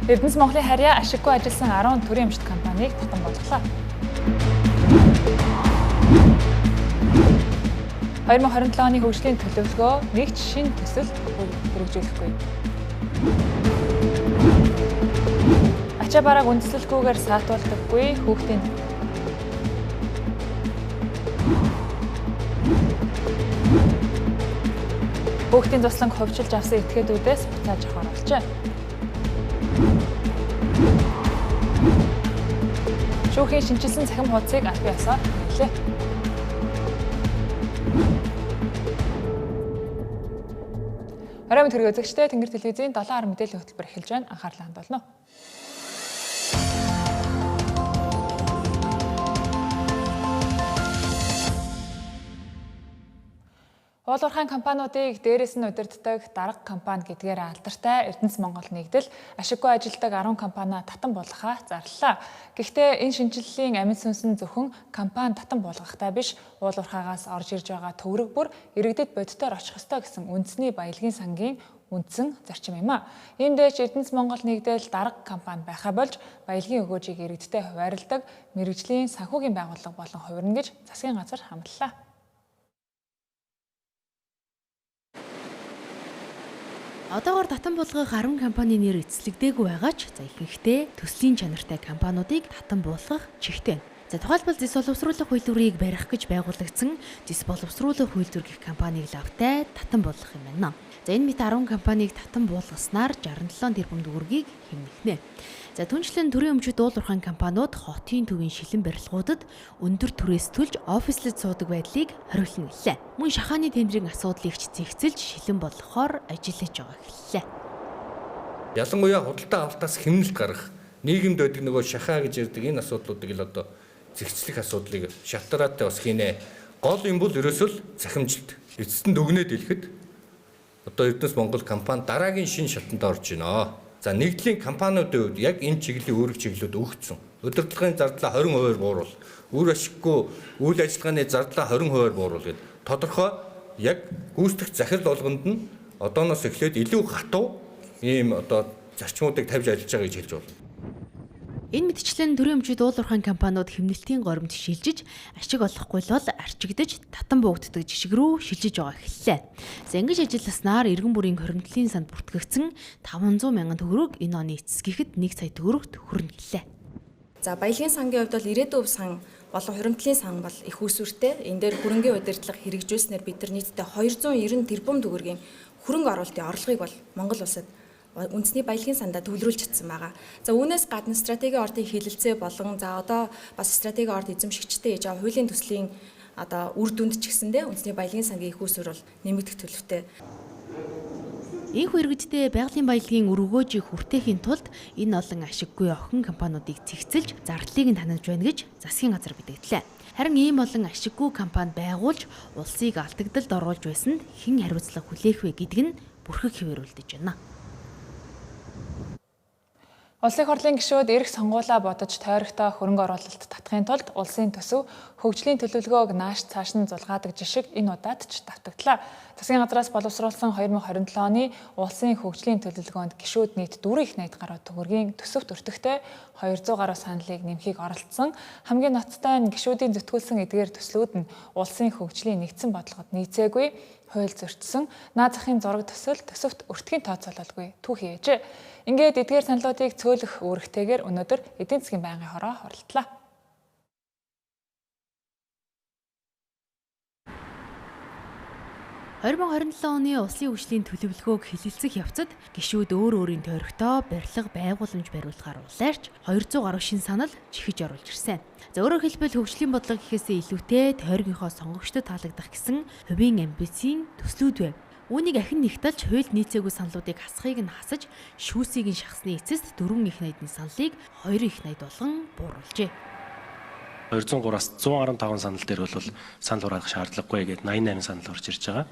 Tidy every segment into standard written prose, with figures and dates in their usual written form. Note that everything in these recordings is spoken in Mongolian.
Эрдэнэс Монголын харьяа ашиггүй ажилласан 10 төрийн эмчит компанийг татан болголоо. 2027 оны хөгжлийн төлөвлөгөө нэгж шинэ төсөл хэрэгжүүлэхгүй. Ачаа барааг үндэслэлгүйгээр саатуулдаггүй хүүхдийн туслан ховчилж авсан этгээдүүдээс буцааж авах оруулжээ. Шүүхийн шинжилсэн цахим хуудсыг аль биесээр нэлээ. Оройн төрөг үзэгчтэй Тэнгэр телевизийн 7 мэдээллийн хөтөлбөр эхэлж байна. Анхаарлаа хандуулна. Уулуурхайн компаниудыг дээрээс нь удирддаг дарга компани гэдгээр алдартай Эрдэнэс Монгол нэгдэл ашиггүй ажилдаг 10 компаниа татан болгохаа зарлалаа. Гэхдээ энэ шинжиллийн амин сүнс нь зөвхөн компани татан болгохтай биш, уулуурхаагаас орж ирж байгаа төгрөг бүр иргэдэд бодитоор очих ёстой гэсэн үндэсний баялагын сангийн үндсэн зарчим юм а. Иймдээч Эрдэнэс Монгол нэгдэл дарга компани байхаа болж баялагын өгөөжийг иргэдтэй хуваарлдаг мэргэжлийн санхүүгийн байгууллага болон хувирна гэж засгийн газар хамллаа. Одоогоор татан болгох 10 компани нэр эцэслэгдээгүй байгаа ч ихэнхдээ төслийн чанартай компаниудыг татан буулгах чигтэй. За тухайлбал зэс боловсруулах үйлдвэрийг барих гэж байгуулагдсан зэс боловсруулах үйлдвэр гэх компаниг лавтай татан буулгах юм байна. За энэ мэт 10 компанийг татан буулгаснаар 67 тэрбум төгрөгийг хэмнэхнэ. За түнчлэн төрийн өмчөд уулуурхайн компаниуд хотын төвийн шилэн барилгуудад өндөр түрээс төлж офислэд суудаг байдлыг хориглоно гэлээ. Мөн шахааны тендерийн асуудлыг ч зэгцэлж шилэн болгохоор ажиллаж байгаа гэлээ. Ялангуяа худалдаа авалтаас хэмнэлт гаргах, нийгэмд байдаг нөгөө шахаа гэж ярьдаг энэ асуудлуудыг л одоо зэгцлэх асуудлыг шалтгаалтай бас хийнэ. Гол юм бол ерөөсөө захимжилт. Эцэст нь дүгнээд хэлэхэд одоо Эрдэнэс Монгол компани дараагийн шинэ шатанд орж байна. За нэгдлийн компаниудын хувьд яг энэ чиглэлийн үүрэг чиглэлүүд өгөгдсөн. Удирдлагын зардлаа 20% бууруул, үр ашиггүй үйл ажиллагааны зардлаа 20% бууруул гэдэг тодорхой яг гүйцэтгэх захирал болгонд нь одооноос эхлээд илүү хатуу ийм одоо зарчмуудыг тавьж ажиллаж байгаа гэж хэлж байна. Энэ мэтчлэн төрийн өмчөд уулуурхайн компаниуд хэмнэлтийн горимд шилжиж ашиг олохгүй л арчигдаж татан буугддаг жишг рүү шилжиж байгаа эхэллээ. За ингэж ажилласнаар иргэн бүрийн хоригдлын санд бүртгэгдсэн 500 мянган төгрөг энэ оны эцэсгэхэд 1 сая төгрөгт хүрнэ гэлээ. За баялагын сангийн хувьд бол ирээдүйн өв сан болон хуримтлалын сан бол их үүсвэртэй. Энэ дээр хөрөнгөний удирдлага хэрэгжүүлснээр бид нар нийтдээ 290 тэрбум төгрөгийн хөрөнгө оруулалтын орлогыг бол Монгол улсад үндэсний баялагын сандаа төвлөрүүлж чадсан байгаа. За үүнээс гадна стратегийн ордын хилэлцээ болон за одоо бас стратегийн орд эзэмшигчтэй ээж аваа хуулийн төслийн одоо үр дүнд ч гэсэндээ үндэсний баялагын сангийн их үүсвэр бол нэмэгдэх төлөвтэй. Энх иргэдтэй байгалийн баялагын өргөөжийг хүртээхийн тулд энэ олон ашиггүй охин компаниудыг цэгцэлж зардлыг нь танилж байна гэж засгийн газар мэдгдлээ. Харин ийм олон ашиггүй компани байгуулж улсыг алдагдалд оруулж байсанд хэн хариуцлага хүлээх вэ гэдг нь бүрхэг хэвээрүүлдэж байна. Улсын хурлын гишүүд эрх сонгуулаа бодож тойрогтой хөрөнгө оруулалт татахын тулд улсын төсөв хөгжлийн төлөвлөгөөг нааш цааш нь зулгаадаг жишг энэ удаад ч давтагдлаа. Засгийн газраас боловсруулсан 2027 оны улсын хөгжлийн төлөвлөгөөнд гишүүд нийт 4 их найд гаруй төгрөгийн төсөвт өртөгтэй 200 гаруй саналыг нэмхийг оролдсон. Хамгийн ноцтой нь гишүүдийн зүтгүүлсэн эдгээр төслүүд нь улсын хөгжлийн нэгдсэн бодлогод нийцээгүй, хууль зөрчсөн, наад захын зураг төсөвт өртгийн тооцоололгүй түүх хийжээ. Ингээд эдгээр саналуудыг цөөлөх үүрэгтэйгээр өнөөдөр эдийн засгийн байнгын хороо оролдлоо. (2027 оны улсын хөгжлийн төлөвлөгөөг хэлэлцэх явцад гишүүд өөрийн тойрогтой барилга байгууламж бариулахаар улаарч 200 гаруй шин санал чихэж оруулж ирсэн. За өөрөөр хэлбэл хөгжлийн бодлого гэхээсээ илүүтэй тойрогийнхоо сонгогчдод таалагдах гэсэн хувийн амбицийн төслүүд байв. Үүнийг ахин нэгтэлж хууль нийцээгүй саналуудыг хасахыг нь хасаж шүүсийг нь шахсны эцэст 4 их найдны саналыг 2 их найд болгон бууруулжээ. 203-аас 115 санал дээр бол санал хураах шаардлагагүй гэдэг 88 санал орж ирж байгаа.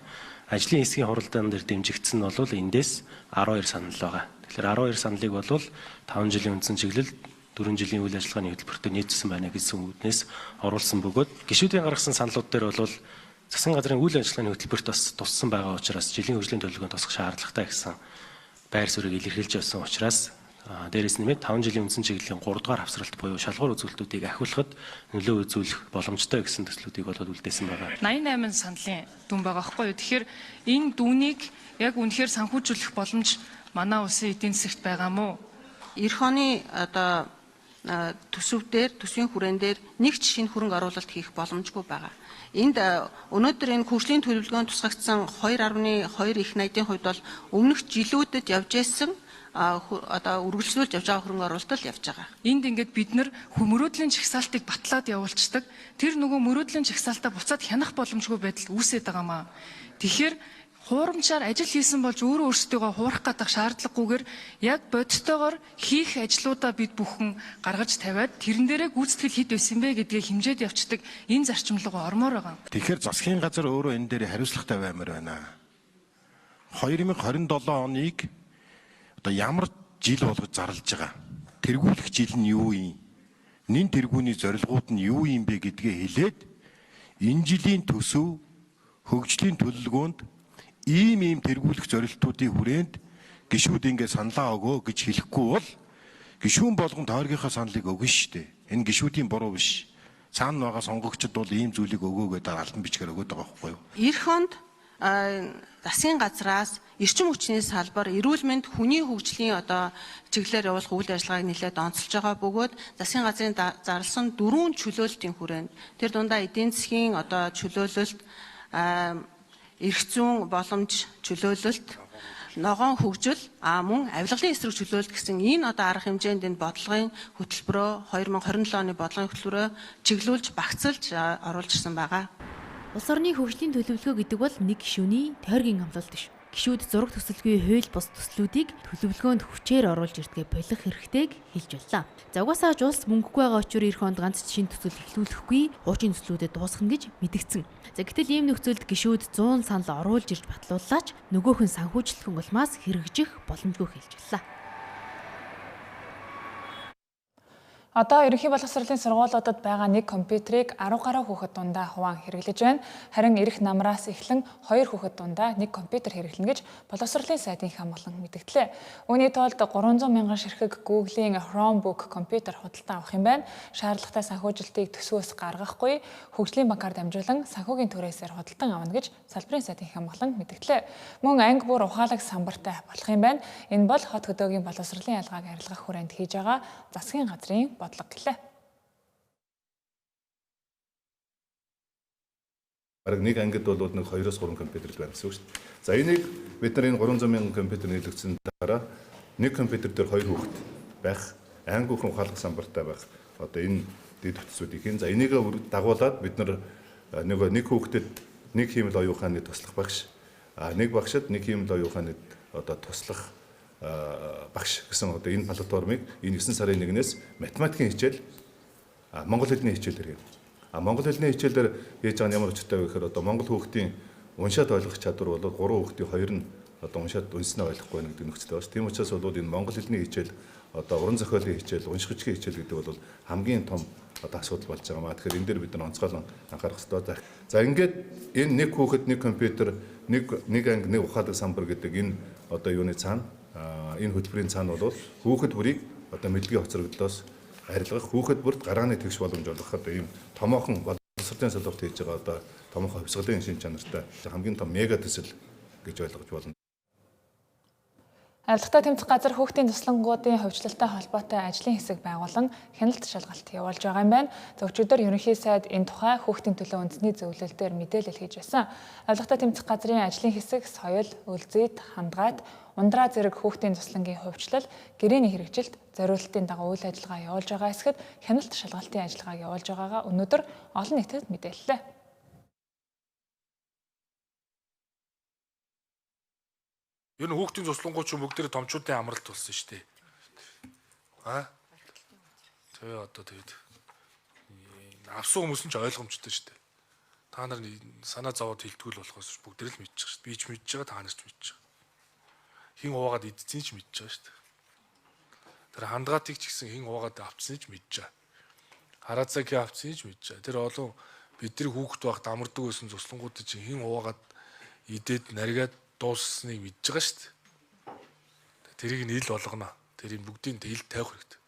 Ажлын хэсгийн хуралдаан дээр дэмжигдсэн нь бол эндээс 12 санал байгаа. Тэгэхээр 12 саналыг бол 5 жилийн үндсэн чиглэл 4 жилийн үйл ажиллагааны хөтөлбөртөө нийцсэн байна гэсэн үгнээс оруулсан бөгөөд гишүүдийн гаргасан саналууд дээр бол засгийн газрын үйл ажиллагааны хөтөлбөрт бас туссан байгаа учраас жилийн хөгжлийн төлөвлөгөөнд тусах шаардлагатай гэсэн байр суурийг илэрхийлж байсан учраас Дээрээс нэмээд 5 жилийн үндсэн чиглэлийн 3 дугаар хавсралт буюу шалгуур үзүүлэлтүүдийг ахиулахад нөлөө үзүүлэх боломжтой гэсэн төслүүдийг бол үлдээсэн байгаа. 88 саналын дүн байгаа байхгүй юу. Тэгэхээр энэ дүүнийг яг үнэхээр санхүүжүүлэх боломж манай улсын эдийн засагт байгаа мó? Эх оны одоо төсөвдөр, төсвийн хүрээн дээр нэг ч шинэ хөрөнгө оруулалт хийх боломжгүй байгаа. Энд өнөөдөр энэ хөгжлийн төлөвлөгөөнд тусгагдсан 2.2 их найдын хувьд бол өмнөх жилүүдэд явж байсан одоо үргэлжлүүлж явж байгаа хөрөнгө оруулалт л явж байгаа. Энд ингээд бид нар мөрөөдлийн жагсаалтыг батлаад явуулцдаг. Тэр нөгөө мөрөөдлийн жагсаалтаа буцаад хянах боломжгүй байдал үүсээд байгаамаа. Тэгэхээр хуурамчаар ажил хийсэн болж өөрөө өөрсдөө хуурах гадах шаардлагагүйгээр яг бодтойгоор хийх ажлуудаа бид бүхэн гаргаж тавиад тэрэн дээрээ гүйцэтгэл хэд байсан бэ гэдгийг хэмжээд явцдаг энэ зарчим руу ормоор байгаа. Тэгэхээр засгийн газар өөрөө энэ дээр хариуцлагатай баймаар байна. 2027 оныг одоо ямар жил болгож зарлж байгаа. Тэргүүлэх жил нь юу юм? Нин тэргүүний зорилгууд нь юу юм бэ гэдгээ хэлээд энэ жилийн төсөв хөгжлийн төлөвлөгөөнд ийм тэргүүлэх зорилтуудын хүрээнд гишүүд ингээд саналаа өгөө гэж хэлэхгүй бол гишүүн болгон тойргийнхаа саналыг өгнө шүү дээ. Энэ гишүүдийн буруу биш. Цаана байгаа сонгогчдод бол ийм зүйлийг өгөө гэдэг алтан бичгээр өгöd байгаа байхгүй юу? Эх онд засгийн газраас эрчим хүчний салбар, эрүүл мэнд, хүний хөгжлийн одоо чиглэлээр явуулах үйл ажиллагааг нэлээд онцолж байгаа бөгөөд засгийн газрын зарласан 4 чөлөөлтийн хүрээнд тэр дундаа эдийн засгийн одоо чөлөөлөлт, эрх зүйн боломж чөлөөлөлт, ногоон хөгжил, мөн авилгалын эсрэг чөлөөлөлт гэсэн энэ одоо арга хэмжээнд энэ бодлогын хөтөлбөрөө 2027 оны бодлогын хөтөлбөрөө чиглүүлж багцлж оруулж ирсэн байгаа. Улс орны хөгжлийн төлөвлөгөө гэдэг бол нэг гишүүний тойргийн амлалт биш. Гишүүд зураг төсөлгүй хууль бус төслүүдийг төлөвлөгөөнд хүчээр оруулж ирдгээ болох хэрэгтэйг хэлж байлаа. За угаасаа улс мөнгөгүй байгаа учраас эх онд ганц шинэ төсөл эхлүүлэхгүй хуучин төслүүдэд дуусгах гэж мэдгдсэн. За гэтэл ийм нөхцөлд гишүүд 100 санал оруулж ирж батлууллаач нөгөөх нь санхүүжилэх улмаас хэрэгжих боломжгүй хэлж байлаа. Одоо ерөнхий боловсролын сургуулиудад байгаа нэг компьютерийг 10 гаруй хүүхэд дундаа хуваан хэрэглэж байна. Харин эх намраас эхлэн 2 хүүхэд дундаа нэг компьютер хэрэглэнэ гэж боловсролын сайдын хамгаалан мэдгдлээ. Үүний тулд 300 мянган ширхэг Google-ийн Chromebook компьютер худалдан авах юм байна. Шаардлагатай санхүүжилтийг төсвөөс гаргахгүй хөгжлийн банкар дамжуулан санхүүгийн түрээсээр худалдан авна гэж салбарын сайдын хамгаалан мэдгдлээ. Мөн анги бүр ухаалаг самбартай болох юм байна. Энэ бол хот хөдөөгийн боловсролын ялгааг арилгах хүрээнд хийж байгаа засгийн газрын бодлого гэлээ. Бараг нэг ангид бол нэг 2-3 компьютер байна гэсэн үг шүү дээ. За энийг бид нар энэ 300 мянган компьютер нийлэгдсэн дараа нэг компьютер дээр 2 хүүхэд байх, анги бүхэн ухаалаг самбартай байх. Одоо энэ дэд бүтцүүдийг хийн. За энийг дагуулад бид нар нэг хүүхдэд нэг хиймэл оюун ухааны туслах багш, нэг багшид нэг хиймэл оюун ухааны одоо туслах багш гэсэн одоо энэ платформыг энэ 9 сарын 1-ээс математикийн хичээл, монгол хэлний хичээл иргэв. Монгол хэлний хичээлээр хийж байгаа нь ямар учиртай вэ гэхээр одоо монгол хүүхдийн уншаад ойлгох чадвар бол 3 хүүхдийн 2 нь одоо уншаад үнснээ ойлгохгүй байна гэдэг нөхцөл байна. Тийм учраас бол энэ монгол хэлний хичээл одоо уран зохиолын хичээл, унших хүчгийн хичээл гэдэг бол хамгийн том одоо асуудал болж байгаа маа. Тэгэхээр энэ дээр бид нар онцгойлон анхаарах хэрэгтэй. За ингээд энэ нэг хүүхэд, нэг компьютер, нэг анги, нэг ухаалаг самбар гэдэг энэ одоо юуны цаана энэ хөтөлбөрийн цаана бол хүүхэд бүрийг одоо мэдлэгийн хоцрогдлоос арилгах, хүүхэд бүрт гарааны тэгш боломж олгоход ийм томоохон боловсролын салбарт хийж байгаа одоо томоохон хувьсгалын шин чанартай хамгийн том мега төсөл гэж ойлгож болно. Авилгатай тэмцэх газар хүүхдийн туслангуудын хөгжлөлтэй холбоотой ажлын хэсэг байгуулан хяналт шалгалт явуулж байгаа юм байна. За өчигдөр ерөнхий сайд энэ тухай хүүхдийн төлөө үндэсний зөвлөлтөөр мэдээлэл хийж байсан. Авилгатай тэмцэх газрын ажлын хэсэг соёл, үлзийд, хандгаад, ундраа зэрэг хүүхдийн туслангийн хувьчлал, гэрээний хэрэгжилт, зориулалтын дагуу үйл ажиллагаа явуулж байгаа хэсгэд хяналт шалгалтын ажиллагааг явуулж байгаагаа өнөөдөр олон нийтэд мэдээллээ. Ер нь хүүхдийн туслангууд ч бүгдээ томчуудын амралт болсон шүү дээ. Тэгээ одоо тэгээд авсан хүмүүс нь ч ойлгомжтой шүү дээ. Та нар санаа зовоод хилтгүүл болохоос бүгдээ л мэдчих шүү дээ. Би ч мэдж байгаа, та нар ч мэдж байгаа. Хин хуваагаад идсэн ч мэдж байгаа шүү дээ. Тэр хандгаатыг ч гэсэн хин хуваагаад авцсан ч мэдж байгаа. Хараацагийн авцсан ч мэдж байгаа. Тэр олон бидний хүүхэд багт амардаг байсан туслангуудыг чинь хин хуваагаад идээд наригаад дууссаныг мэдж байгаа шүү дээ. Тэрийг нь ил болгоно. Тэр юм бүгдийн дээл тавих хэрэгтэй.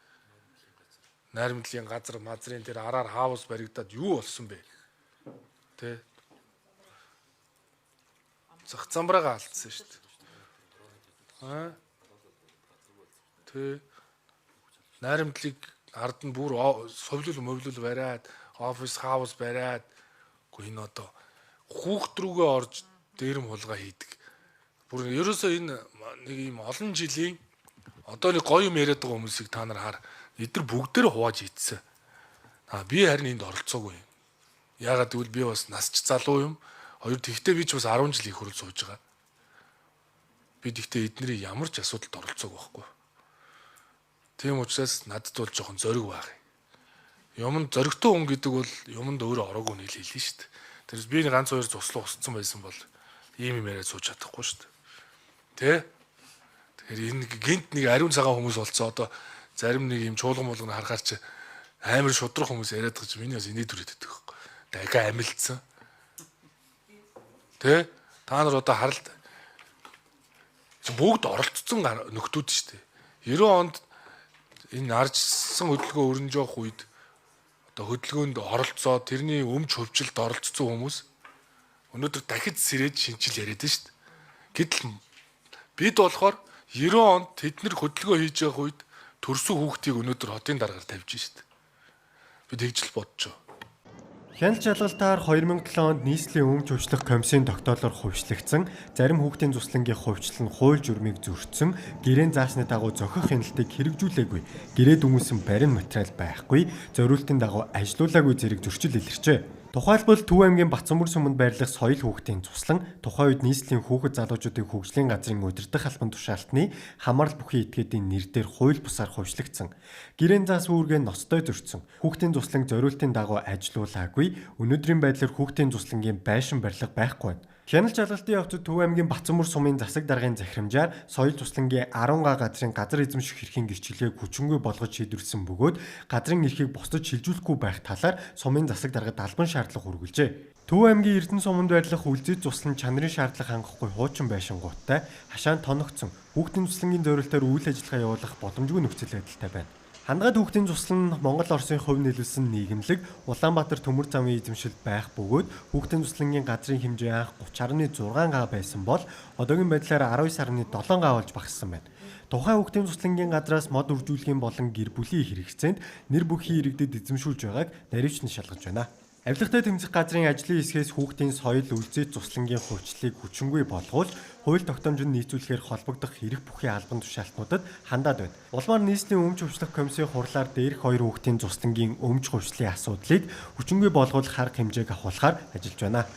Найрамдлын газар мазрын тэр араар хаус баригдаад юу болсон бэ? Тэ? Зах замбраага алдсан шүү дээ. Тэ? Найрамдлыг ард нь бүр совлол бариад, офис хаус бариад, үгүй энэ одоо хүүхд рүүгээ орж дээрэм хулгай хийдэг. Бүр ерөөсөө энэ нэг юм олон жилийн одоо нэг гоё юм яриад байгаа хүмүүсийг та нар хар эдгээр бүгдээр хувааж ийдсэн. Би харин энд оролцоогүй юм. Яагаад гэвэл би бас насч залуу юм. Хоёр тэгтээ би ч бас 10 жил их хурл сууж байгаа. Би тэгтээ эднэрийн ямар ч асуудалд оролцоогүй байхгүй. Тийм учраас надад бол жоохон зориг баг. Юмд зоригтой хүн гэдэг бол юмд өөрөө ороогүй нэг хэлнэ шүү дээ. Тэрс би нэг ганц хоёр цуслуу усцсан байсан бол ийм юм яриад сууж чадахгүй шүү дээ. Тэ? Тэгэхээр энэ гинт нэг ариун цагаан хүмүүс болцоо одоо зарим нэг юм чуулган болгоно харахаар чи амар шудрах хүмүүс яриад байгаа чи миний бас инээд түрээд байдаг байхгүй. Дахиад амилцсан. Тэ? Та нар одоо харалт бүгд оролцсон нөхдүүд шүү дээ. 90 онд энэ арчсан хөдөлгөөн өрнж явах үед одоо хөдөлгөөнд оролцоо тэрний өмч хөвчлөлд оролцсон хүмүүс өнөөдөр дахид сэрээд шинжил яриад байна шүү дээ. Гэтэл бид болохоор 90 онд тэднэр хөдөлгөөн хийж явах үед төрсөн хүүхдийг өнөөдөр хотын даргаар тавьж шүү дээ. Бид тэгж л бодож байгаа. Хяналт шалгалтаар 2007 онд нийслэлийн өмч хувьчлах комиссийн тогтоолоор хувьчлагдсан, зарим хүүхдийн цуслангийн хувьчлал нь хууль журмыг зөрчсөн, гэрээний заасны дагуу зохих хяналтыг хэрэгжүүлээгүй, гэрээд өмсөн барин материал байхгүй, зориултын дагуу ажилуулаагүй зэрэг зөрчил илэрчээ. Тухайлбал Төв аймгийн Батцамбөр суманд байрлах соёл хүүхдийн цуслан тухайн үед нийслэлийн хүүхэд залуучуудын хөгжлийн газрын удирдах албан тушаалтны хамаарал бүхий этгээдийн нэрээр хууль бусаар хувьчлагдсан. Гэрээний заас үүргээ ноцтой зөрчсөн. Хүүхдийн цусланг зориултын дагуу ажилуулаагүй, өнөөдрийн байдлаар хүүхдийн цуслангийн байшин барилга байхгүй байна. Хяналт шалгалтын явцад Төв аймгийн Батцамбөр сумын засаг даргын захирамжаар соёл цуслангийн 10 га газрын газар эзэмших эрхийн гэрчлэгийг хүчингүй болгож шийдвэрлсэн бөгөөд газрын эрхийг бусдад шилжүүлэхгүй байх талаар сумын засаг даргад албан шаардлага үргэлжээ. Төв аймгийн Эрдэнэ суманд байрлах үлзий цуслан чанарын шаардлага хангахгүй хуучин байшингуудтай хашаан тоногцсон хүүхдийн цуслангийн зориултаар үйл ажиллагаа явуулах боломжгүй нөхцөл байдалтай байна. Хангаад хүүхдийн цуслан Монгол Оросын хувь нийлүүлсэн нийгэмлэг Улаанбаатар төмөр замын эзэмшилд байх бөгөөд хүүхдийн цуслангийн газрын хэмжээ анх 30.6 га байсан бол одоогийн байдлаар 19.7 га болж багассан байна. Тухайн хүүхдийн цуслангийн газраас мод үржүүлгийн болон гэр бүлийн хэрэгцээнд нэр бүхий иргэдэд эзэмшүүлж байгааг наривчны шалгаж байна. Авилгатай тэмцэх газрын ажлын хэсгээс хүүхдийн соёл үлзий цуслангийн хувьчлалыг хүчингүй болгуулж, хууль тогтоомжинд нийцүүлэхээр холбогдох эрх бүхий албан тушаалтнуудад хандаад байна. Улмаар нийслэлийн өмч хувьчлах комиссийн хурлаар дээрх хоёр хүүхдийн цуслангийн өмч хувьчлалын асуудлыг хүчингүй болгуулах арга хэмжээг авахулахаар ажиллаж байна.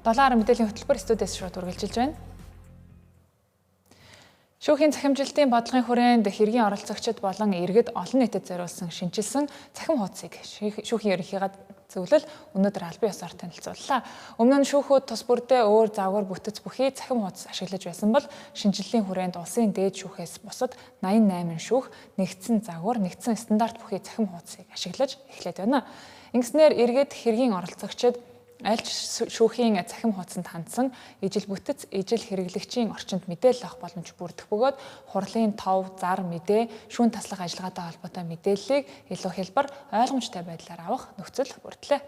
Доллар мэдээллийн хөтөлбөр студиэс шууд үргэлжилж байна. Шүүхийн захимжилтын бодлогын хүрээнд хэргийн оролцогчид болон иргэд олон нийтэд зориулсан шинжилсэн цахим хуудсыг шүүхийн ерөнхий зөвлөл өнөөдөр албан ёсоор танилцууллаа. Өмнө нь шүүхүүд тус бүрдээ өөр заавар бүтэц бүхий цахим хуудас ашиглаж байсан бол шинжиллийн хүрээнд улсын дээд шүүхээс бусад 88 шүүх нэгдсэн заавар, нэгдсэн стандарт бүхий цахим хуудсыг ашиглаж эхлээд байна. Ингэснээр иргэд хэргийн оролцогчид аль шүүхийн цахим хуудсанд хандсан ижил бүтэц, ижил хэрэглэгчийн орчинд мэдээлэл авах боломж бүрдэх бөгөөд хурлын тов, зар, мэдээ, шүүн таслах ажиллагаатай холбоотой мэдээллийг илүү хялбар, ойлгомжтой байдлаар авах нөхцөл бүрдлээ.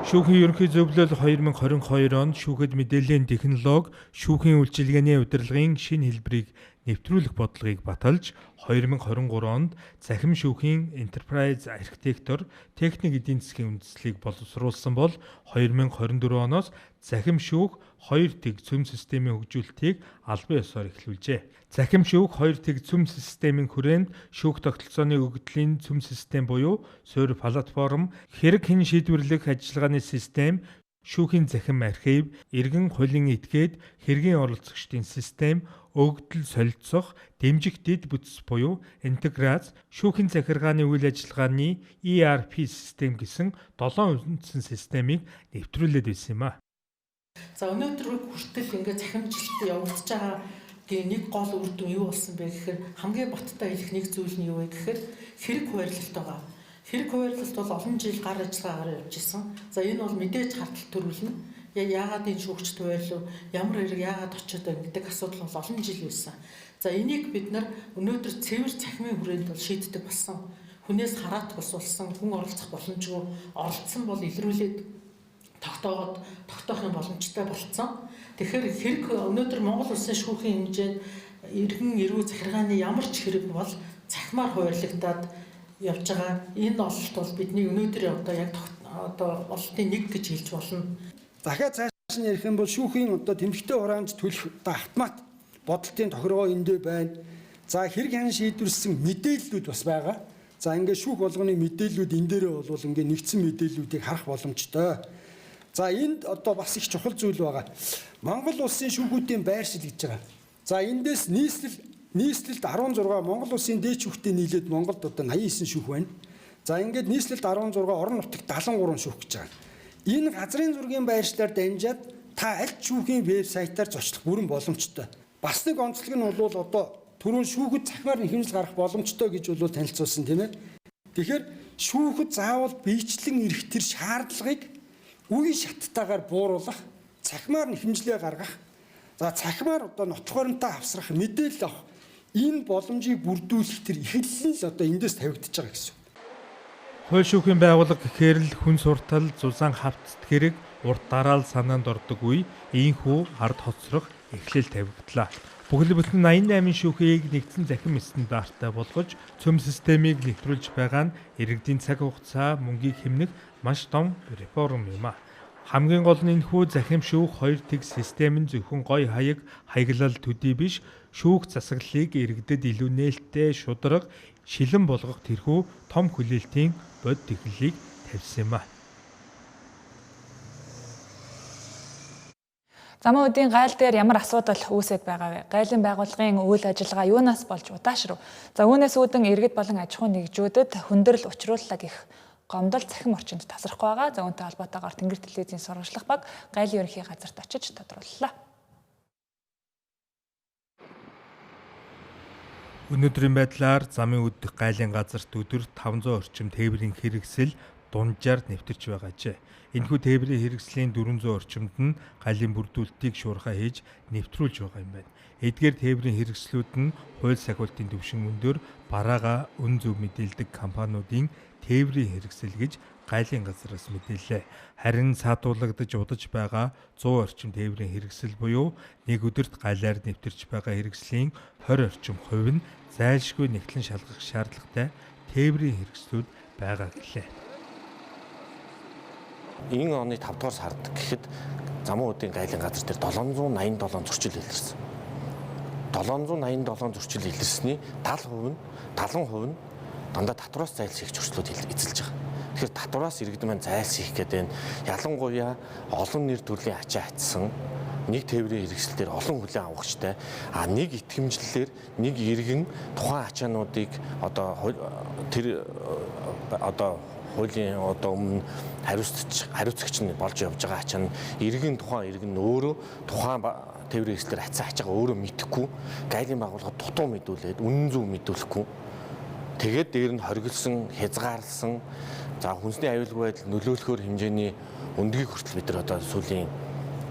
Шүүхийн ерөнхий зөвлөл 2022 онд шүүхэд мэдээллийн технологи, шүүхийн үйлчилгээний удирдлагын шинэ хэлбэрийг нэвтрүүлэх бодлогыг баталж 2023 онд цахим шүүхийн Enterprise архитектор техник эдийн засгийн үндэслэлийг боловсруулсан бол 2024 оноос цахим шүүх 2 тэг цөм системийн хөгжүүлэлтийг албан ёсоор эхлүүлжээ. Цахим шүүх 2 тэг цөм системийн хүрээнд шүүх тогтолцооны өгөгдлийн цөм систем буюу суурь платформ, хэрэг хэн шийдвэрлэх ажиллагааны систем, шүүхийн захим архив, иргэн хуулийн этгээд, хэргийн оролцогчдын систем, өгөгдөл солилцох, дэмжих дэд бүтц буюу интеграц, шүүхийн захиргааны үйл ажиллагааны ERP систем гэсэн 7 үндсэн системийг нэвтрүүлээд байсан юм а. За өнөөдөр хүртэл ингээд захимжилт явагдаж байгаа нэг гол үр дүн юу болсон бэ гэхээр хамгийн баттай хэлэх нэг зүйл нь юу вэ гэхээр хэрэг хуваарлалт байгаа. Хэрэг хуваарлалт бол олон жил гар ажиллагаагаар явж исэн. За энэ бол мэдээж хардтал төрүүлнэ. Яагаад энэ шүүгчд хуваарлав? Ямар хэрэг яагаад очиод байна гэдэг асуудал бол олон жил байсан. За энийг бид нар өнөөдөр цэвэр цахимын хүрээнд бол шийддэг болсон. Хүнээс хараат бус болсон, хүн оролцох боломжгүй оролцсон бол илрүүлээд тогтоох юм боломжтой болцсон. Тэгэхээр хэрэг өнөөдөр Монгол улсын шүүхийн хэмжээнд иргэн эрүү захиргааны ямар ч хэрэг бол цахимаар хуваарлагдаад явж байгаа. Энэ ололт бол бидний өнөөдөр одоо ололтын нэг гэж хэлж болно. Дахиад цааш нь ярих юм бол шүүхийн тэмдэгтэй хураамж төлөх автомат бодолтын тохиргоо эндээ байна. За хэрэг хэн шийдвэрлсэн мэдээллүүд бас байгаа. За ингээд шүүх болгоны мэдээллүүд энэ дээрээ бол ингээд нэгдсэн мэдээллүүдийг харах боломжтой. За энд бас их чухал зүйл байгаа. Монгол улсын шүүхүүдийн байршил гэж байгаа. За эндээс нийслэлд 16 Монгол улсын дээд шүүхтэй нийлээд Монголд 89 шүүх байна. За ингээд нийслэлд 16, орон нутагт 73 шүүх гэж байгаа. Энэ газрын зургийн байршлаар дамжаад та аль шүүхийн вебсайтаар зочлох бүрэн боломжтой. Бас нэг онцлог нь бол түрүүн шүүхэд цахимаар нэхэмжил гарах боломжтой гэж танилцуулсан тийм ээ. Тэгэхээр шүүхэд заавал биечлэн ирэх тэр шаардлагыг үе шаттайгаар бууруулах, цахимаар нэхэмжлээ гаргах, за цахимаар нотлохоронтой авсрах, мэдээлэл авах энэ боломжийг бүрдүүлэх тэр эхлэл нь эндээс тавигдчихж байгаа гэсэн. Хууль шүүхийн байгууллага гэхээр л хүн суртал, зузаан хавцт хэрэг, урт дараал санаанд ордог үе, ийхүү ард хоцрох эхлэл тавигдлаа. Бүхэл бүтэн 88 шүүхийг нэгдсэн захим стандарттай болгож цөм системийг нэвтрүүлж байгаа нь иргэдийн цаг хугацаа, мөнгийг хэмнэх маш том реформ юм а. Хамгийн гол нь энэхүү захим шүүх 2 тэг систем нь зөвхөн гой хаяг, хаяглал төдий биш, шүүх засаглалыг иргэдэд илүү нээлттэй, шударга, шилэн болгох тэрхүү том хүлээлтийн бод технологиг тавьсан юм а. Замын үдийн гайл дээр ямар асуудал үүсэж байгаа вэ? Гайлын байгууллагын үйл ажиллагаа юунаас болж удаашрав? За үүнээс үүдэн иргэд болон аж ахуй нэгжүүдэд хүндрэл учрууллаа гэх гомдол цахим орчинд тасрахгүй байгаа. За үүнтэй холбоотойгоор Тэнгэр телевизийн сурвалжлах баг гайлын ерөнхий газарт очиж тодрууллаа. Өнөөдрийн байдлаар замын үдих гайлын газарт өдөр 500 орчим тээврийн хэрэгсэл дунджаар нэвтэрч байгаажээ. Энэхүү тээврийн хэрэгслийн 400 орчимд нь гайлын бүрдүүлэлтийг шуурхай хийж нэвтрүүлж байгаа юм байна. Эдгээр тээврийн хэрэгслүүд нь хууль сахиултын төвшин өндөр бараага өн зөв мэдээлдэг компаниудын тээврийн хэрэгсэл гэж гайлын газраас мэдээллээ. Харин саатуулагдаж удаж байгаа 100 орчим тээврийн хэрэгсэл буюу нэг өдөрт гайлаар нэвтэрч байгаа хэрэгслийн 20 орчим хувь нь зайлшгүй нэгтлэн шалгах шаардлагатай тээврийн хэрэгслүүд байгаа гэлээ. Энэ оны 5 дугаар сард гэхэд замун үдийн гайлын газар дээр 787 зөрчил илэрсэн. 787 зөрчил илэрсний 70% нь дандаа татвараас зайлсхийх зөрчлүүд эзэлж байгаа. Тэгэхээр татвараас иргэдэн маань зайлсхийх гэдэг нь ялангуяа олон нэр төрлийн ачаа атсан нэг тээврийн хэрэгсэл дээр олон хүлээн авахчтай нэг итгэмжлэлээр нэг иргэн тухайн ачаануудыг хуулийн өмнө хариуцагч нь болж явж байгаа ачаа нь тухайн иргэн өөрөө тухайн тээврийн хэрэгслээр ацсан ачаагаа өөрөө мэдэхгүй гайлын байгууллага дутуу мэдүүлээд үнэн зөв мэдүүлэхгүй тэгээд дээр нь хоригдсон, хязгаарлсан за хүнсний аюулгүй байдал нөлөөлөхөөр хэмжээний өндгийг хүртэл бид нар сүүлийн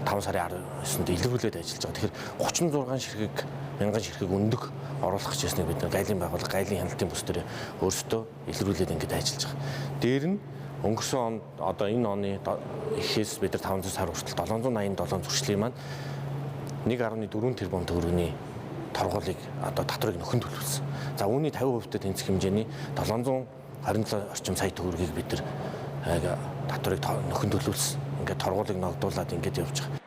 5 сарын 19-нд илрүүлээд ажиллаж байгаа. Тэгэхээр 36 ширхэг, 1000 ширхэг өндөг оруулах гэжсэнийг бид нар гайлын байгууллага, гайлын хяналтын бүс дээр өөрсдөө илрүүлээд ингэж ажиллаж байгаа. Дээр нь өнгөрсөн онд энэ оны эхээс бид нар 500 сар хүртэл 787 зуршлын маань 1.4 тэрбум төгрөгийн торгуулийг одоо татварыг нөхөн төлөвлөсөн. За үүний 50% тэнцэх хэмжээний 727 орчим сая төгрөгийг бид нар татварыг нөхөн төлөвлөсөн. Ингээд торгуулийг ногдуулаад ингээд явж байгаа.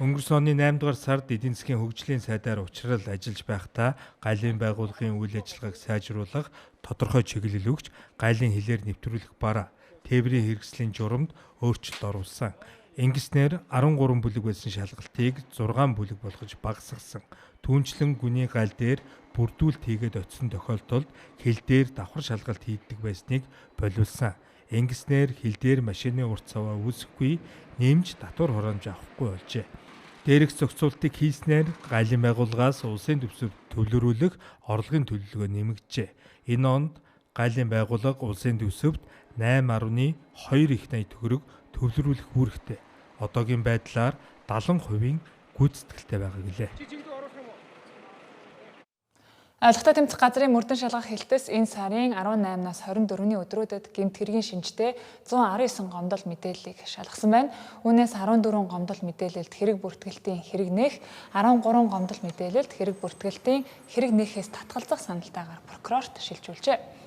Өнгөрсөн оны 8 дугаар сард эдийн засгийн хөгжлийн сайдаар учрал ажиллаж байхдаа гайлын байгууллагын үйл ажиллагааг сайжруулах, тодорхой чиглэл өгч, гайлын хилээр нэвтрүүлэх бараа, тээврийн хэрэгслийн журамд өөрчлөлт оруулсан. Ингэснээр 13 бүлэг байсан шалгалтыг 6 бүлэг болгож багасгасан. Түүнчлэн гүний гайл дээр бүрдүүлэлт хийгээд очисон тохиолдолд хил дээр давхар шалгалт хийдэг байсныг болиулсан. Ингэснээр хил дээр машины урт цаваа үүсэхгүй, нэмж татвар хураамж авахгүй болжээ. Дээрх зохицуултыг хийснээр гайлын байгууллагаас улсын төвсөв төвлөрүүлэх орлогын төлөвлөгөө нэмэгджээ. Энэ онд гайлын байгууллага улсын төвсөвд 8.2 их найт төгрөг төвлөрүүлэх үүрэгтэй. Одоогийн байдлаар 70% гүйцэтгэлтэй байгаа гэлээ. Айлгтай тэмцэх газрын мөрдөн шалгах хэлтээс энэ сарын 18-наас 24-ний өдрүүдэд гэмт хэргийн шинжтэй 119 гомдол мэдээллийг шалгасан байна. Үүнээс 14 гомдол мэдээлэлд хэрэг бүртгэлтийн хэрэг нээх, 13 гомдол мэдээлэлд хэрэг бүртгэлтийн хэрэг нээхээс татгалзах саналтайгаар прокурорт шилжүүлжээ.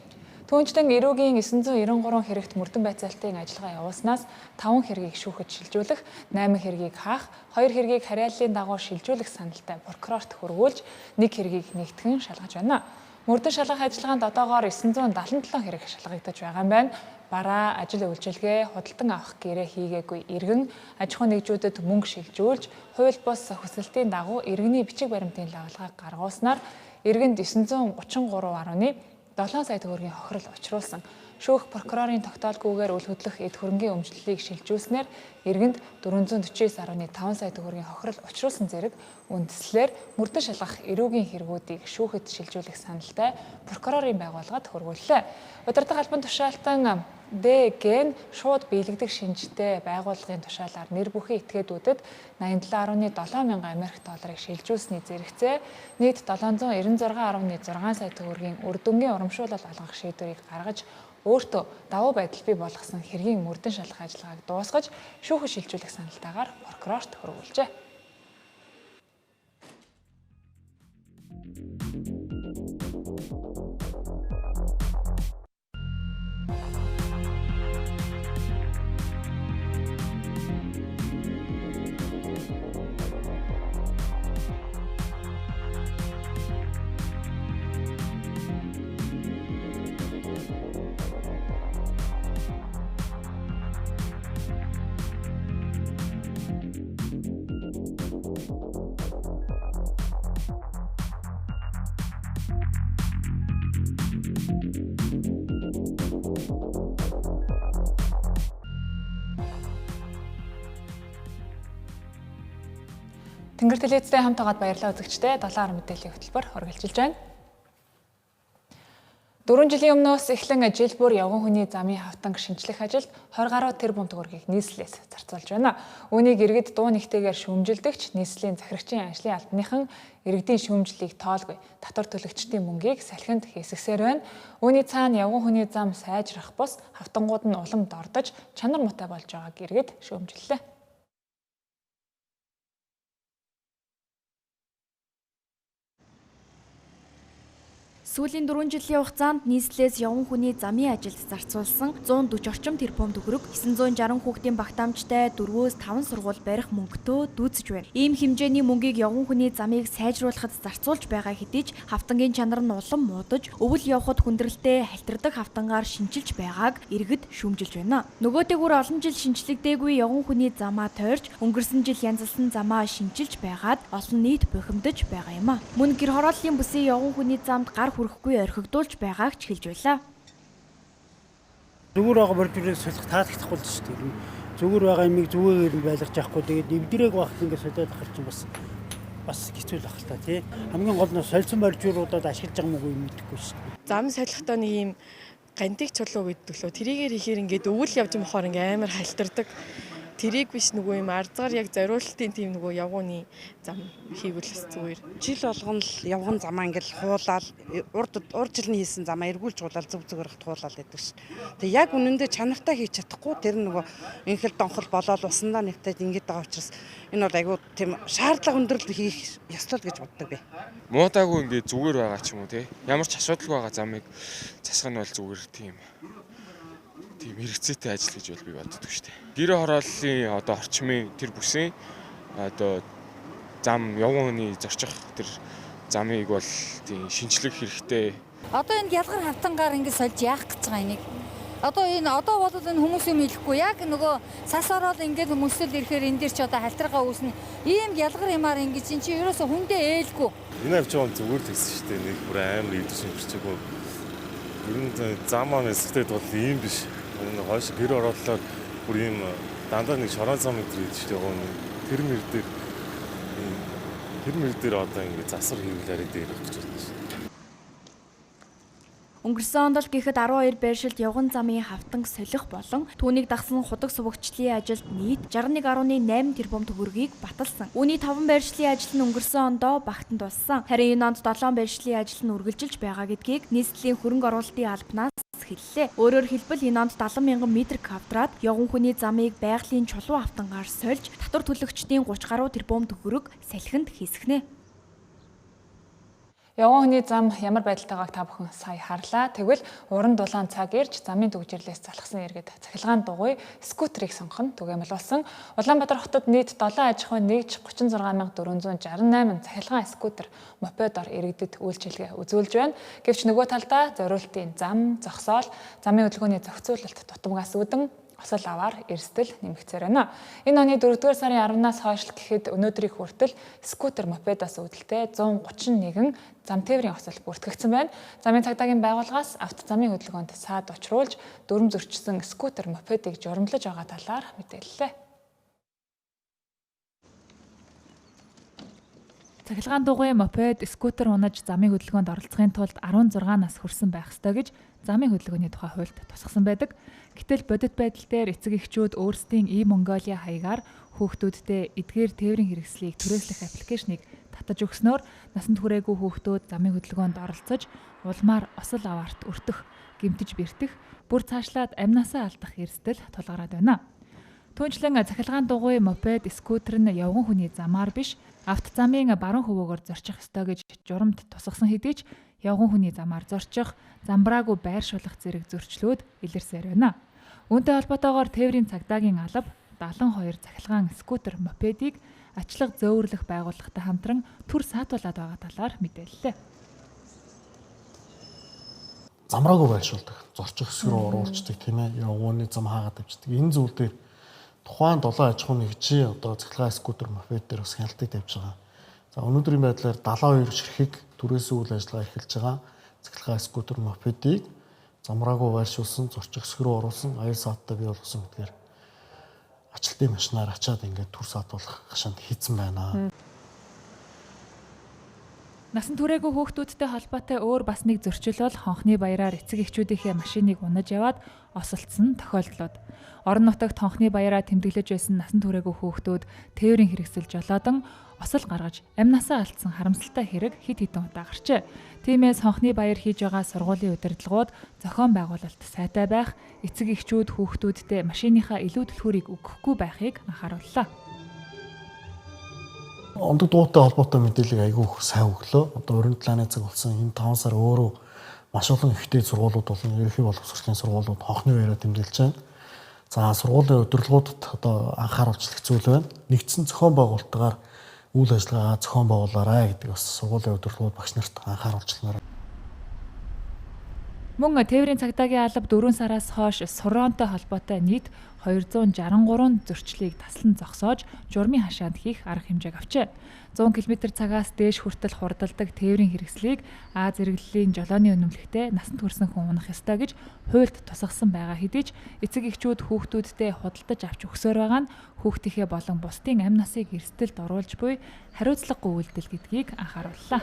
Түүнчлэн эрүүгийн 993 хэрэгт мөрдөн байцаалтын ажиллагаа явуулснаас 5 хэргийг шүүхэд шилжүүлэх, 8 хэргийг хаах, 2 хэргийг хариаллын дагуу шилжүүлэх саналтай прокурорт хөрвүүлж 1 хэргийг нэгтгэн шалгаж байна. Мөрдөн шалгах ажиллагаанд одоогоор 977 хэрэг шалгагдаж байгаа юм байна. Бараа, ажил үйлчилгээ, худалдан авах гэрээ хийгээгүй иргэн, аж ахуй нэгжүүдэд мөнгө шилжүүлж, хууль бус хүсэлтийн дагуу иргэний бичиг баримтын лавлгааг гаргууснаар иргэнд 933.7 сая төгрөгийн хохирол учруулсан. Шүүх прокурорын тогтоолгүйгээр үл хөдлөх эд хөрөнгийн өмчлөлийг шилжүүлснээр иргэнд 449.5 сая төгрөгийн хохирол учруулсан зэрэг үндэслэлээр мөрдөн шалгах эрүүгийн хэрэгүүдийг шүүхэд шилжүүлэх саналтай прокурорын байгууллагад хөрвүүллээ. Удирдах албан тушаалтан ДГ-н шууд биелэгдэх шинжтэй байгууллагын тушаалаар нэр бүхий этгээдүүдэд 87.7 мянган Америк долларыг шилжүүлсний зэрэгцээ нийт 796.6 сая төгрөгийн үр дүнгийн урамшуулал олгох шийдвэрийг гаргаж өөртөө давуу байдал бий болгосон хэргийн мөрдөн шалгах ажиллагааг дуусгаж шүүхэд шилжүүлэх саналтайгаар прокурорт хөрвүүлжээ. Тэнгэр телевизтэй хамт байгаад баярлалаа үзэгчдээ 7 мэдээллийн хөтөлбөр үргэлжилж байна. 4 жилийн өмнөөс эхлэн жил бүр явган хүний замын хавтанг шинжлэх ажилд 20 гаруй тэрбум төгрөгийг нийслэлээс зарцуулж байна. Үүнийг иргэд дуу нэгтэйгээр шүүмжилдэгч нийслэлийн захирагчийн ажлын албаныхан иргэдийн шүүмжлэлийг тоолгүй татвар төлөгчдийн мөнгийг салхинд хийсгсээр байна. Үүний цаана явган хүний зам сайжрах бус хавтангууд нь улам дордож чанар муутай болж байгааг иргэд шүүмжиллээ. Сүүлийн 4 жилийн хугацаанд нийслэлээс явган хүний замын ажилд зарцуулсан 140 орчим тэрбум төгрөг 960 хүүхдийн багтаамжтай 4-5 сургууль барих мөнгөтэй дүүцэж байна. Ийм хэмжээний мөнгийг явган хүний замыг сайжруулахад зарцуулж байгаа хэдий ч хавтангийн чанар нь улам муудаж, өвөл явхад хүндрэлтэй халтардаг хавтангаар шинжилж байгааг иргэд шүүмжилж байна. Нөгөөтэйгүр олон жил шинжлэгдээгүй явган хүний замаа тойрч өнгөрсөн жил янзалсан замаа шинжилж байгаад олон нийт бухимдаж байгаа юм а. Мөн гэр хорооллын бүсийн явган хүний замд гар хүрэхгүй орхигдуулж байгааг ч хэлж байлаа. Зүгээр байгаа бордюрыг солих таалагдахгүй л шүү дээ. Зүгээр байгаа юмыг зүгээгээр нь байлгаж явахгүй. Тэгээд эвдрээг багт ингээд солиод ахаар чинь бас хэцүү л ахaltaа тий. Хамгийн гол нь солилцсон бордюруудад ашиглаж байгаа мөг юм мэдэхгүй шүү дээ. Зам солихдоо нэг юм гантик чулуу гэдэг лөө тэрийгээр ихээр ингээд өвөл явж мохоор ингээд амар халтардаг. тэрийг биш нөгөө юм ардгаар яг зориулалтын тийм нөгөө явгууны зам хийвэл бас зүгээр. Жил болгоно л явган замаа ингээл хуулаад урд жилийн хийсэн замаа эргүүлж хуулаад зөв зүгээр хуулаад байдаг ш. Тэг яг үнэндээ чанартай хийж чадахгүй тэр нөгөө инхэл донхол болоод усандаа нэгтээд ингээд байгаа учраас энэ бол айгүй тийм шаардлага өндөрлөлт хийх ёстой гэж боддог би. Муудаагүй ингээд зүгээр байгаа ч юм уу те. Ямар ч асуудалгүй байгаа замыг засах нь бол зүгээр тийм хэрэгцээтэй ажил гэж бол би боддог шүү дээ. Гэрээ хорооллын одоо орчмын тэр бүсийн одоо зам явган хүний зорчих тэр замыг бол тийм шинжлэх хэрэгтэй. Одоо энэ ялгар хавтангаар ингэ сольж яах гэж байгаа энийг. Одоо бол энэ хүмүүс юм хэлэхгүй яг нөгөө сас ороод ингээд хүмүүсэл ирэхээр энэ дэр чи одоо халтрага үүснэ. Ийм ялгар юмар ингэж эн чи ерөөсө хүндээ ээлгүй. Энэ авчаа зүгээр тэгсэн шүү дээ. Нэг бүр амар идэвсэн хэрчээгүй. Ер нь замаа нэсгтэй бол ийм биш. Энэ хойш гэр ороодлоор бүр ийм дандаа нэг шорон зам гэдэг шүү дээ. Тэр мэр дээр одоо ингэ засар хийвлээрээ дээр өгч байна. Өнгөрсөн онд л гэхэд 12 байршилд явган замын хавтанг солих болон түүнийг дагсан худаг сувагчлалын ажилд нийт 61.8 тэрбум төгрөгийг баталсан. Үүний 5 байршлын ажил нь өнгөрсөн ондоо багтан дуссан. Харин энэ онд 7 байршлын ажил нь үргэлжилж байгаа гэдгийг нийслэлийн хөрөнгө оруулалтын албанаас хэллээ. Өөрөөр хэлбэл энэ онд 70,000 м квадрат явган хүний замыг байгалийн чулуу хавтангаар сольж татвар төлөгчдийн 30 гаруй тэрбум төгрөг салхинд хийсгэнэ. Явган хүний зам ямар байдалтайгааг та бүхэн сая харлаа. Тэгвэл уран дулаан цаг ирж замын төгжрлээс залхсан иргэд цахилгаан дугуй скутерийг сонгох нь түгээмэл болсон. Улаанбаатар хотод нийт 7 аж ахуйн нэгж 36,468 цахилгаан скутер мопедоор иргэдэд үйлчилгээ үзүүлж байна. Гэвч нөгөө талдаа зориултын зам, зогсоол, замын хөдөлгөөний зохицуулалт тутамгаас үүдэн осол аваар эрсдэл нэмэгцээр байна. Энэ оны 4-р сарын 10-наас хойш гэхэд өнөөдрийг хүртэл скутер мопедоос үүдэлтэй 131 зам тээврийн осол бүртгэгдсэн байна. Замын цагдаагийн байгууллагаас авто замын хөдөлгөөнд саад учруулж дүрм зөрчсөн скутер мопедыг журамлаж байгаа талаар мэдээллээ. Цахилгаан дугуй мопед, скутер унаж замын хөдөлгөөнд оролцохын тулд 16 нас хүрсэн байх ёстой гэж замын хөдөлгөөний тухай хуульд тусгасан байдаг. Гэтэл бодит байдал дээр эцэг эхчүүд өөрсдийн e-Mongolia хаягаар хүүхдүүддээ эдгээр тээврийн хэрэгслийг түрээслэх аппликейшнийг татаж өгснөөр насанд хүрээгүй хүүхдүүд замын хөдөлгөөнд оролцож улмаар осол аваарт өртөх, гэмтэж бэртэх, бүр цаашлаад амнасаа алдах эрсдэл тулгараад байна. Түүнчлэн цахилгаан дугуй мопед, скутер нь явган хүний замаар биш, авто замын баруун хөвөөгөөр зорчих ёстой гэж журамд тусгасан хэдий ч явган хүний замаар зорчих, замбраагүй байршуулах зэрэг зөрчлүүд илэрсээр байна. Үүнтэй холбоотойгоор тээврийн цагдаагийн алба 72 цахилгаан скутер мопедийг ачлага зөөвөрлөх байгууллагатай хамтран түр саатуулаад байгаа талаар мэдээллээ. Замраагүй байршуулдаг, зорчих хэсэг рүү оруулцдаг тийм ээ, явганы зам хаагаад авчдаг. Энэ зүйл дээр тухайн 7 аж ахуйн нэгжийн одоо цахилгаан скутер мопед дээр бас хяналтыг тавьж байгаа. За өнөөдрийн байдлаар 72 ширхэг түрээсээ үйл ажиллагаа эхэлж байгаа цахилгаан скутер мопедийг замраагүй байршуулсан, зорчих хэсэг рүү оруулсан, аяр сааттай бий болгосон гэдгээр ачлалтын машинаар ачаад ингээд түр саатуулах гашаанд хийцэн байна. Насан туршаагүй хүүхдүүдтэй холбоотой өөр бас нэг зөрчил бол хонхны баяраар эцэг эхчүүдийнхээ машиныг унаж яваад осолцсон тохиолдлууд. Орон нутагт хонхны баяраа тэмдэглэж байсан насан туршаагүй хүүхдүүд тээврийн хэрэгсэл жолоодон осол гаргаж амнасаа алдсан харамсалтай хэрэг хэд хэдэн удаа гарчээ. Тиймээс хонхны баяр хийж байгаа сургуулийн удирдлагууд зохион байгуулалт сайтай байх, эцэг эхчүүд хүүхдүүдтэй машиныхаа илүү түлхүүрийг өгөхгүй байхыг анхаарууллаа. Ондог дуутай холбоотой мэдээлэл айгүй их сайн өглөө. Одоо уран талааны цаг болсон энэ 5 сар өөрөө маш олон ихтэй сургуулиуд болон ерөнхий боловсролын сургуулиуд хонхны баяраа тэмдэглэж байна. За сургуулийн удирдлагуудад одоо анхааруулж хэцүүл байна. Нэгдсэн зохион байгуулалтаар үйл ажиллагаа зохион байгуулаарай гэдэг бас сургуулийн удирдлагууд багш нарт анхааруулчихлаа. Мөн тээврийн цагдаагийн алба 4 сараас хойш сурроонтой холбоотой нийт 263 зөрчлийг таслан зогсоож журмын хашаанд хийх арга хэмжээг авчээ. 100 км/цагаас дээш хүртэл хурдалдаг тээврийн хэрэгслийг А зэрэглэлийн жолооны үнэмлэхтэй насанд хүрсэн хүн унах ёстой гэж хуульд тусгасан байгаа хэдий ч эцэг эхчүүд хүүхдүүдтэй худалдаж авч өгсөөр байгаа нь хүүхдийнхээ болон бусдын амь насыг эрсдэлд оруулж буй хариуцлагагүй үйлдэл гэдгийг анхаарууллаа.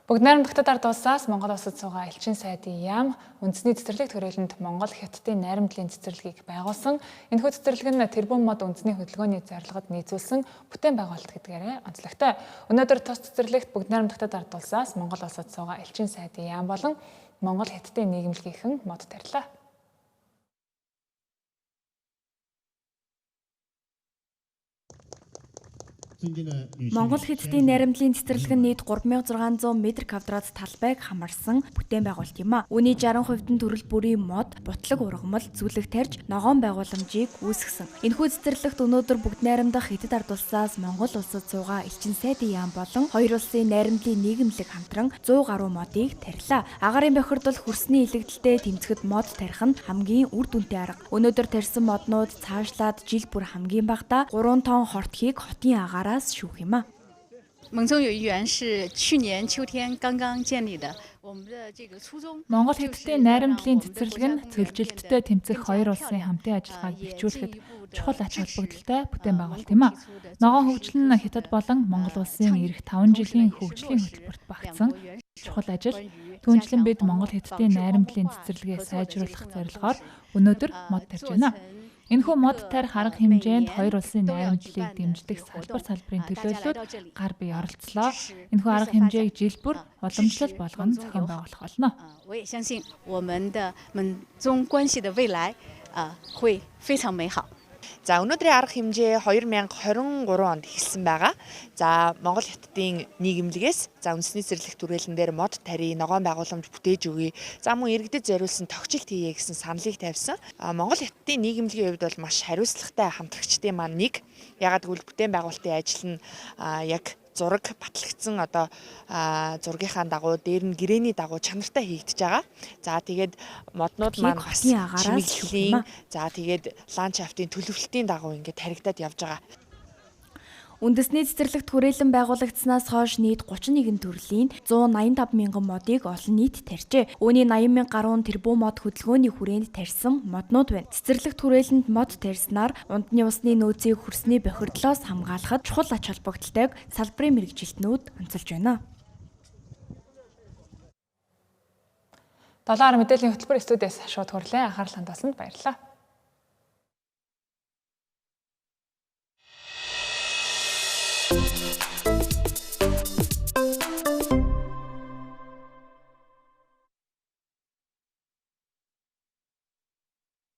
Бүгд найрамдагтад ард улсаас Монгол улсад суугаа элчин сайдын яам үндэсний цэцэрлэг төрөлөнд Монгол Хятадын найрамдлын цэцэрлэгийг байгуулсан. Энэхүү цэцэрлэг нь тэрбум мод үндэсний хөдөлгөөний зорилгод нийцүүлсэн бүтээн байгуулалт гэдгээрээ онцлогтой. Өнөөдөр тус цэцэрлэгт бүгд найрамдагтад ард улсаас Монгол улсад суугаа элчин сайдын яам болон Монгол Хятадын нийгэмлэгийнхэн мод тарьлаа. Монгол Хятадын найрамдлын цэцэрлэг нь нийт 3600 м2 талбайг хамарсан бүтээн байгуулалт юм а. Үүний 60% нь төрөл бүрийн мод, бутлаг ургамал, зүлэг тарьж, ногоон байгууламжийг үүсгэсэн. Энэхүү цэцэрлэгт өнөөдөр бүгд найрамдах Хятад ард улсаас Монгол улсад суугаа элчин сайдын яам болон хоёр улсын найрамдлын нийгэмлэг хамтран 100 гаруй модыг тарьлаа. Агаарын бохирдол хөрсний илэгдэлтэй тэмцэхэд мод тарих нь хамгийн үр дүнтэй арга. Өнөөдөр тарьсан моднууд цаашлаад жил бүр хамгийн багадаа 3 тонн хортхийг хотын агаараа шүүх юм а. 蒙中有一园是去年秋天刚刚建立的。 Монгол Хятадын найрамдлын цэцэрлэг нь цөлжилттэй тэмцэх хоёр улсын хамтын ажиллагааг бэхжүүлэхэд чухал ач холбогдолтой бүтээн байгуулалт юм а. Ногоон хөгжил нь Хятад болон Монгол улсын эх 5 жилийн хөгжлийн хөтөлбөрт багтсан чухал ажил. Түүнчлэн бид Монгол Хятадын найрамдлын цэцэрлэгээ сайжруулах зорилгоор өнөөдөр мод тарьж байна. Энэхүү мод тарих арга хэмжээнд хоёр улсын найрамдлыг дэмждэг салбарын төлөөллөд гар бие оролцлоо. Энэхүү арга хэмжээг жил бүр уламжлал болгон зохион байгуулах болно. 我也相信我们的蒙中关系的未来会非常美好。 За өнөөдрийн арга хэмжээ 2023 онд эхэлсэн байгаа. За Монгол Хятадын нийгэмлэгээс за үндэсний цэцэрлэг түрээлэн дээр мод тари ногоон байгууламж бүтээж өгье. За мөн иргэдэд зориулсан тогтчлт хийе гэсэн саналыг тавьсан. Монгол Хятадын нийгэмлэгийн хувьд бол маш хариуцлагатай хамтрагчдын маань нэг. Ягаад гэвэл бүтээн байгуулалтын ажил нь яг зураг батлагдсан одоо зургийнхаа дагуу дээр нь гэрээний дагуу чанартай хийгдэж байгаа. За тэгээд моднууд маань бас чимэглэлийн за тэгээд ландшафтын төлөвлөлтийн дагуу ингээд таригдаад явж байгаа. Үндэсний цэцэрлэгт хүрээлэн байгуулагдсанаас хойш нийт 31 төрлийн 185 мянган модыг олон нийт тарьжээ. Үүний 80 мянга гаруй тэрбум мод хөдөлгөөний хүрээнд тарьсан моднууд байна. Цэцэрлэгт хүрээлэнд мод тарьснаар унтны усны нөөцийг хөрсний бохирдлоос хамгаалахад чухал ач холбогдолтойг салбарын мэргэжилтнүүд онцолж байна. 7 мэдээллийн хөтөлбөр студиэс шууд хүрлээ. Анхаарал хандуулсанд баярлалаа.